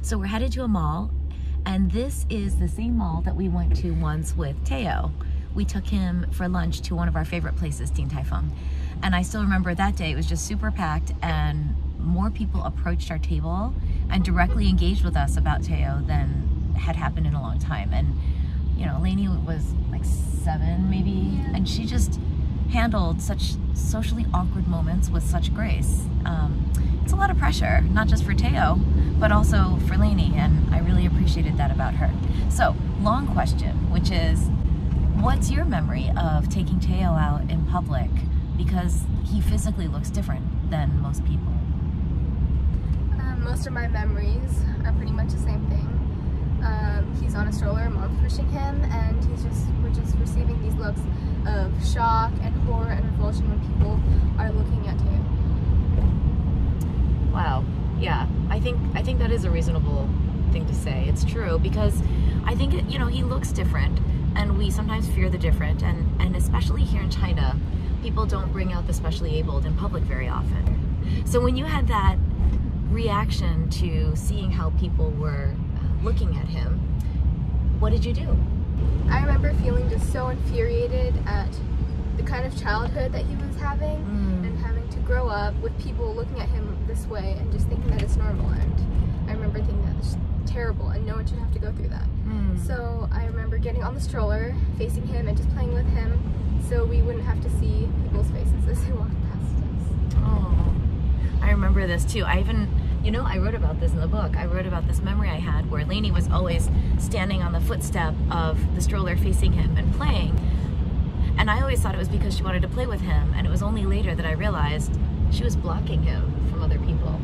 So we're headed to a mall, and this is the same mall that we went to once with Teo. We took him for lunch to one of our favorite places, Din Tai Fung. And I still remember that day, it was just super packed, and more people approached our table and directly engaged with us about Teo than had happened in a long time. And you know, Laini was like 7 maybe, and she just handled such socially awkward moments with such grace. It's a lot of pressure, not just for Teo, but also for Laini, and I really appreciated that about her. So, long question, which is, what's your memory of taking Teo out in public? Because he physically looks different than most people. Most of my memories are pretty much the same thing. He's on a stroller, mom's pushing him, and we're just receiving these looks of shock and horror and revulsion when people are looking at Teo. Wow. Yeah, I think that is a reasonable thing to say. It's true, because I think you know, he looks different, and we sometimes fear the different, and especially here in China, people don't bring out the specially abled in public very often. So when you had that reaction to seeing how people were looking at him, what did you do? I remember feeling just so infuriated at the kind of childhood that he was having, and having to grow up with people looking at him this way and just thinking that it's normal. And I remember thinking that's terrible and no one should have to go through that. So I remember getting on the stroller, facing him and just playing with him so we wouldn't have to see people's faces as they walked past us. Oh, I remember this too. I even, you know, I wrote about this in the book. I wrote about this memory I had where Laini was always standing on the footstep of the stroller facing him and playing. And I always thought it was because she wanted to play with him, and it was only later that I realized she was blocking him from other people.